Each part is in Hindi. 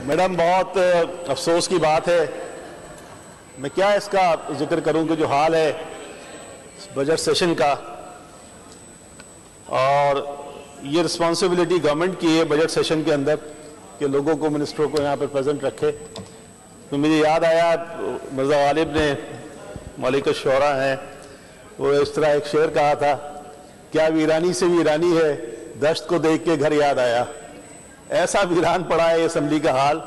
मैडम, बहुत अफसोस की बात है। मैं क्या इसका जिक्र करूं कि जो हाल है बजट सेशन का, और ये रिस्पॉन्सिबिलिटी गवर्नमेंट की है बजट सेशन के अंदर कि लोगों को, मिनिस्टरों को यहाँ पर प्रेजेंट रखे। तो मुझे याद आया मिर्ज़ा गालिब ने, मलिक शोरा हैं, वो इस तरह एक शेर कहा था, क्या वीरानी से वीरानी है, दश्त को देख के घर याद आया। ऐसा वीरान पड़ा है असेंबली का हाल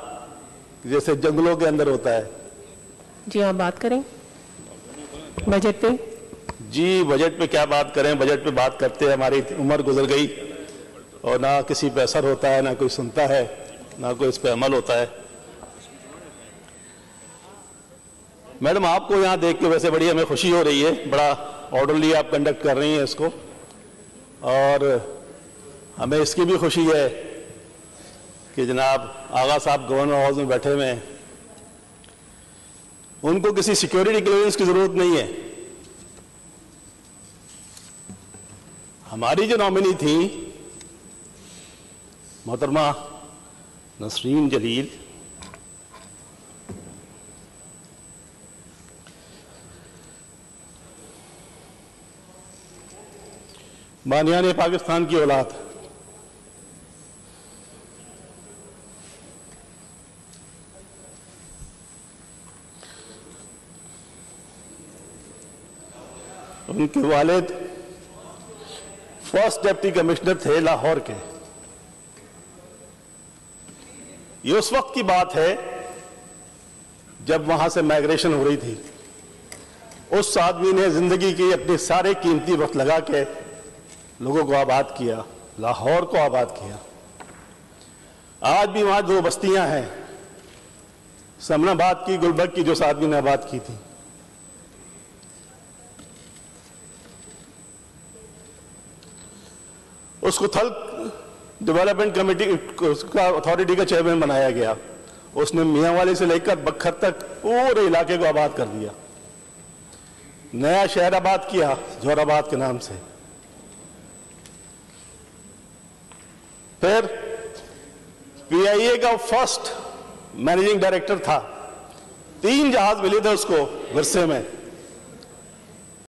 जैसे जंगलों के अंदर होता है। जी, आप बात करें बजट पे। जी, बजट पे क्या बात करें, बजट पे बात करते हैं हमारी उम्र गुजर गई और ना किसी पे असर होता है, ना कोई सुनता है, ना कोई इस पे अमल होता है। मैडम, आपको यहाँ देख के वैसे बड़ी हमें खुशी हो रही है, बड़ा ऑर्डरली आप कंडक्ट कर रही हैं इसको, और हमें इसकी भी खुशी है कि जनाब आगा साहब गवर्नर हाउस में बैठे हुए हैं। उनको किसी सिक्योरिटी क्लियरेंस की जरूरत नहीं है। हमारी जो नॉमिनी थी मोहतरमा नसरीन जलील, बानियाने पाकिस्तान की औलाद, उनके वालिद फर्स्ट डिप्टी कमिश्नर थे लाहौर के। ये उस वक्त की बात है जब वहां से माइग्रेशन हो रही थी। उस आदमी ने जिंदगी की अपने सारे कीमती वक्त लगा के लोगों को आबाद किया, लाहौर को आबाद किया। आज भी वहां दो बस्तियां हैं, समनाबाद की, गुलबर्ग की, जो उस आदमी ने आबाद की थी। उसको थल डेवलपमेंट कमेटी, उसका अथॉरिटी का चेयरमैन बनाया गया। उसने मियांवाली से लेकर बखर तक पूरे इलाके को आबाद कर दिया। नया शहर आबाद किया जोराबाद के नाम से। फिर पीआईए का फर्स्ट मैनेजिंग डायरेक्टर था। 3 जहाज मिले थे उसको विरसे में।